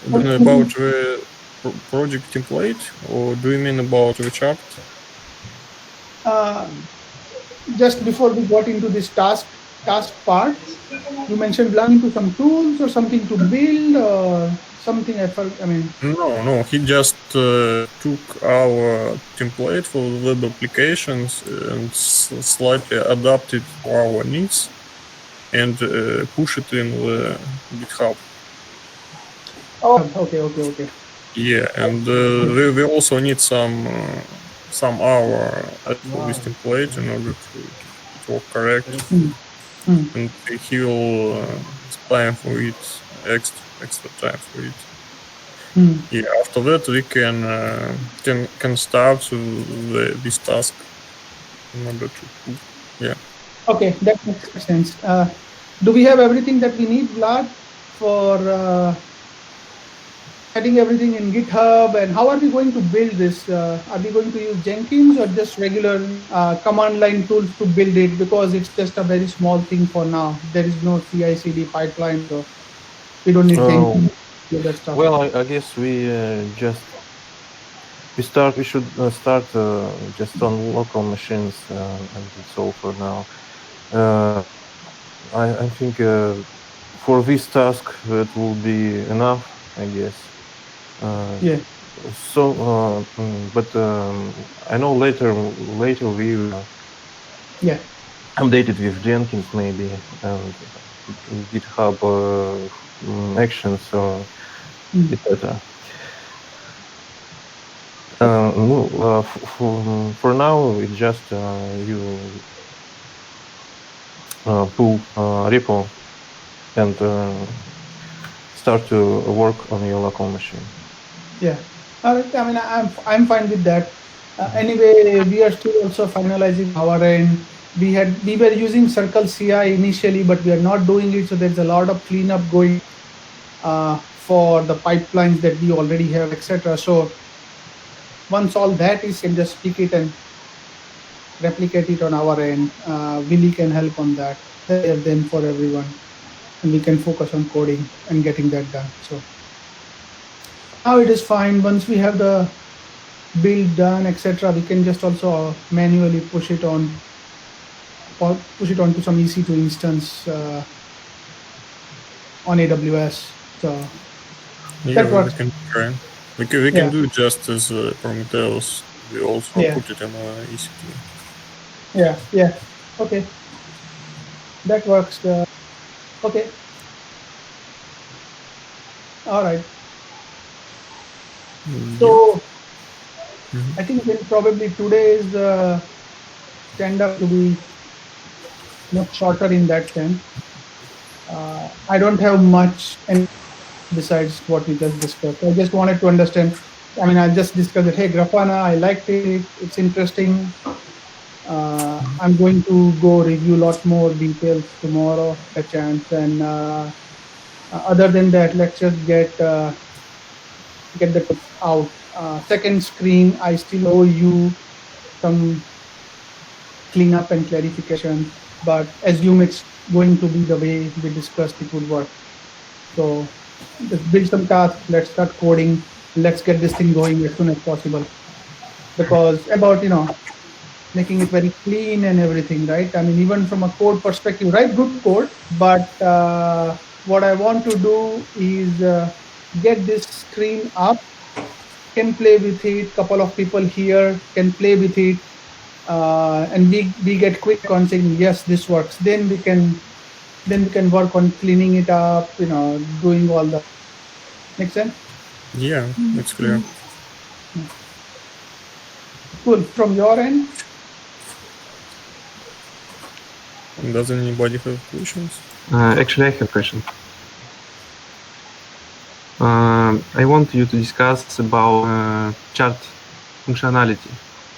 About the project template, or do you mean about the chart? Just before we got into this task part, you mentioned belonging to some tools or something to build or something. No. He just took our template for web applications and slightly adapted for our needs and push it in the GitHub. Oh, okay. Yeah, and we also need some hour for this template in order to work correctly. And he will spam for it extra time for it. Yeah, after that we can start this task in order to Okay, that makes sense. Do we have everything that we need, Vlad, for setting everything in GitHub? And how are we going to build this? Are we going to use Jenkins or just regular command line tools to build it? Because it's just a very small thing for now. There is no CI/CD pipeline, so we don't need Jenkins. That stuff. Well, I guess we should start just on local machines, and it's all for now. I think for this task it will be enough, I guess. Yeah. So, but I know later we updated with Jenkins maybe and GitHub actions or etc. For now, it's just you pull repo and start to work on your local machine. Yeah, I mean, I'm fine with that. Anyway, we are still also finalizing our end. We were using Circle CI initially, but we are not doing it. So there's a lot of cleanup going for the pipelines that we already have, etc. So once all that is, can just pick it and replicate it on our end. Willy can help on that. Then for everyone, and we can focus on coding and getting that done. So now it is fine. Once we have the build done, etc., we can just also manually push it on, or push it onto some EC2 instance on AWS. So yeah, that works. We can do just as Prometheus. We also put it in EC2. Yeah. Okay. That works. Okay. All right. So I think then probably today's stand up to be much shorter in that sense. I don't have much besides what we just discussed. I just wanted to understand. I mean, I just discussed it. Hey, Grafana, I liked it. It's interesting. I'm going to go review a lot more details tomorrow, a chance. And other than that, let's just get the out. Second screen, I still owe you some cleanup and clarification, but assume it's going to be the way we discussed it would work. So just build some tasks, let's start coding, let's get this thing going as soon as possible. Because about, making it very clean and everything, right? I mean, even from a code perspective, write good code, but what I want to do is get this screen up, can play with it, couple of people here can play with it, and we get quick on saying, yes, this works. Then we can work on cleaning it up, doing all the. Make sense? Yeah, it's clear. Cool. From your end? Does anybody have questions? Actually, I have a question. I want you to discuss about chart functionality.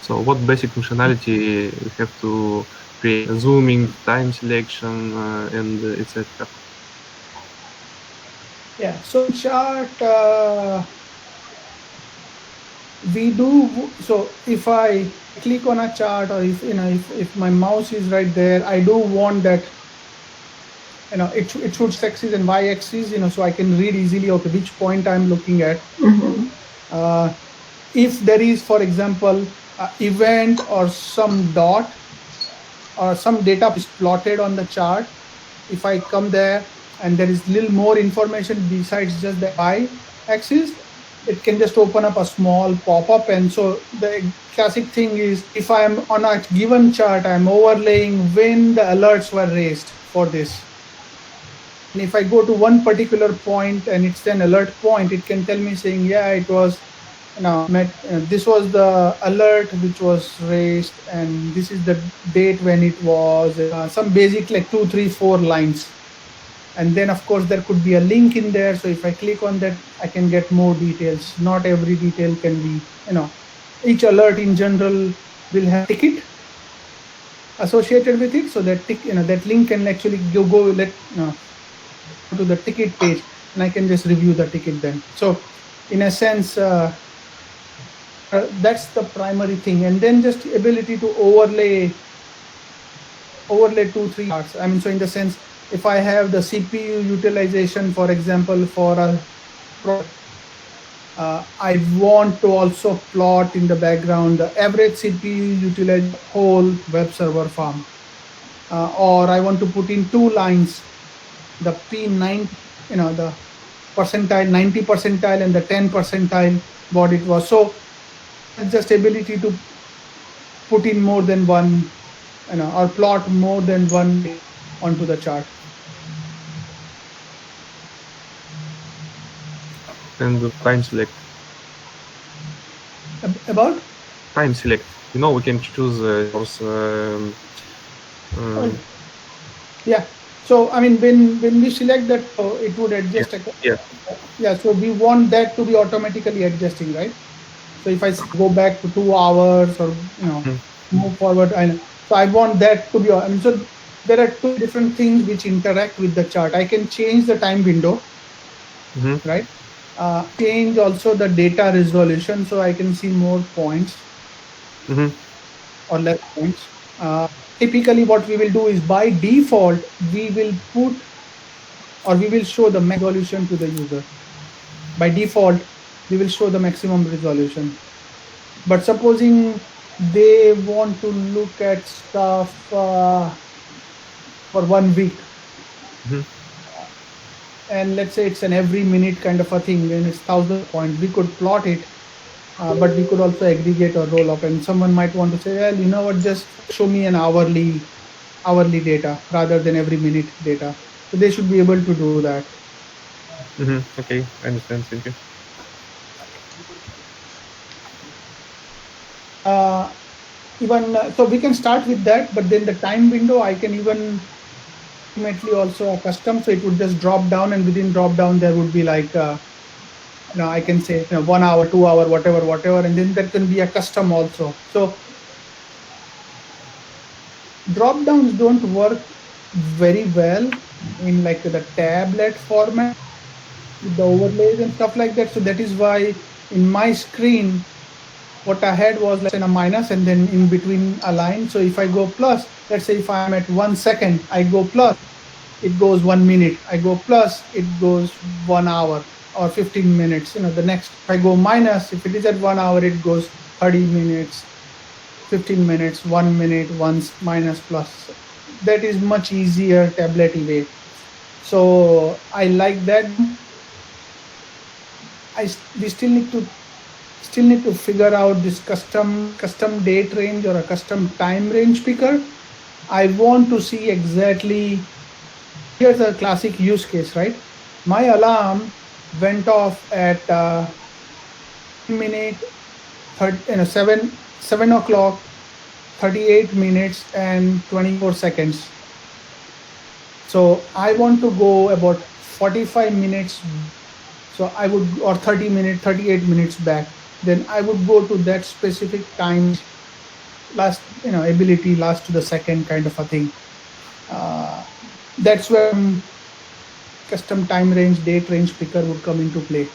So what basic functionality we have to create? Zooming, time selection, and etc. Yeah, so chart, we do, so if I click on a chart, or if my mouse is right there, I do want that it shoots axis and y axis, so I can read easily, okay, which point I'm looking at. If there is, for example, an event or some dot or some data is plotted on the chart, if I come there and there is little more information besides just the y axis, it can just open up a small pop-up. And so the classic thing is, if I'm on a given chart, I'm overlaying when the alerts were raised for this. And if I go to one particular point and it's an alert point, it can tell me saying, yeah, it was, this was the alert which was raised, and this is the date when it was, some basic like 2, 3, 4 lines. And then of course there could be a link in there. So if I click on that, I can get more details. Not every detail can be, each alert in general will have a ticket associated with it. So that that link can actually go to the ticket page, and I can just review the ticket then. So in a sense, that's the primary thing. And then just ability to overlay 2, 3 parts. So in the sense, if I have the CPU utilization, for example, for a product, I want to also plot in the background the average CPU utilization whole web server farm. Or I want to put in 2 lines, the P9, the percentile, 90 percentile and the 10 percentile, what it was. So just ability to put in more than one, or plot more than one onto the chart. And the time select. About? Time select. We can choose yeah. So when we select that, it would adjust. Yeah. So we want that to be automatically adjusting, right? So if I go back to 2 hours or move forward, so I want that to be. So there are 2 different things which interact with the chart. I can change the time window, right? Change also the data resolution, so I can see more points or less points. Typically what we will do is, by default, we will show the max resolution to the user. By default, we will show the maximum resolution. But supposing they want to look at stuff for 1 week, and let's say it's an every minute kind of a thing, then it's 1,000 points. We could plot it, but we could also aggregate or roll up. And someone might want to say, well, just show me an hourly data rather than every minute data. So they should be able to do that. Okay, I understand. Thank you. So we can start with that, but then the time window I can even ultimately also custom. So it would just drop down, and within drop down there would be like I can say 1 hour, 2 hour, whatever, and then there can be a custom also. So drop downs don't work very well in like the tablet format with the overlays and stuff like that. So that is why in my screen what I had was a minus and then in between a line. So if I go plus, let's say if I'm at 1 second, I go plus, it goes 1 minute. I go plus, it goes 1 hour or 15 minutes. The next, if I go minus, if it is at 1 hour, it goes 30 minutes, 15 minutes, 1 minute, once, minus, plus. That is much easier tablet-y way. So I like that. We still need to figure out this custom date range or a custom time range picker. I want to see exactly, here's a classic use case, right? My alarm went off at 7 o'clock, 38 minutes and 24 seconds. So I want to go about 45 minutes. So I would, or 38 minutes back. Then I would go to that specific time, ability last to the second kind of a thing. That's where custom time range, date range picker would come into play.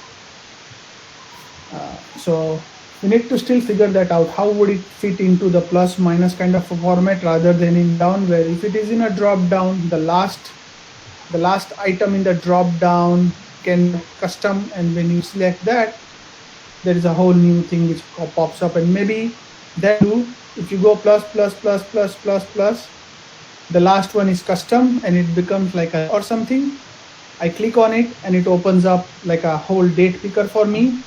So we need to still figure that out. How would it fit into the plus minus kind of a format rather than in down, where if it is in a drop down, the last the last item in the drop down can be custom, and when you select that, there is a whole new thing which pops up, and maybe that too, if you go plus, the last one is custom and it becomes like a or something. I click on it and it opens up like a whole date picker for me.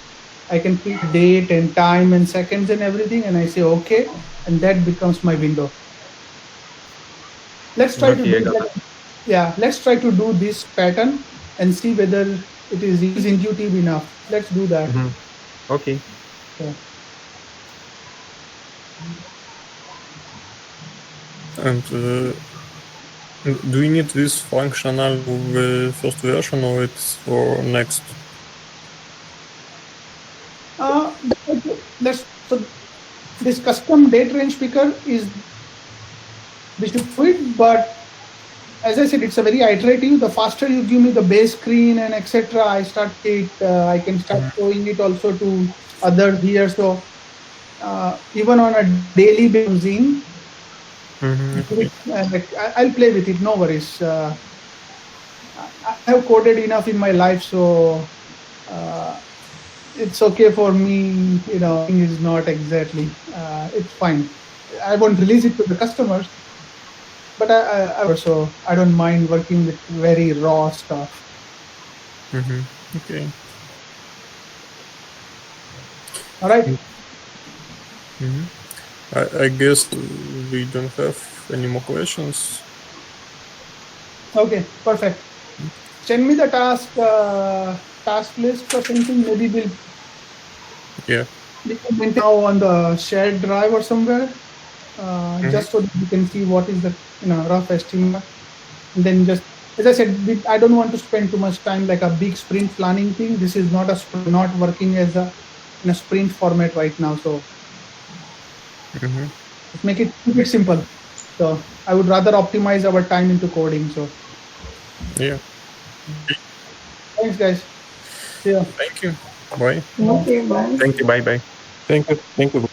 I can pick date and time and seconds and everything, and I say okay, and that becomes my window. Let's try to do that. Yeah, let's try to do this pattern and see whether it is intuitive enough. Let's do that. Okay. Yeah. And do you need this functional with the first version, or it's for next? So this custom date range picker is we should do it, but as I said, it's a very iterative. The faster you give me the base screen and etc., I can start showing it also to others here. So even on a daily basis, I'll play with it. No worries. I have coded enough in my life, so it's okay for me. Is not exactly. It's fine. I won't release it to the customers, but I don't mind working with very raw stuff. Okay. All right. I guess we don't have any more questions. Okay, perfect. Send me the task list or something. Maybe we'll document now on the shared drive or somewhere, just so that you can see what is the rough estimate. And then just as I said, I don't want to spend too much time like a big sprint planning thing. This is not not working as in a sprint format right now. So let's make it simple. So I would rather optimize our time into coding. So yeah. Thanks, guys. See ya. Thank you. Bye. Okay, bye. Thank you. Bye. Thank you.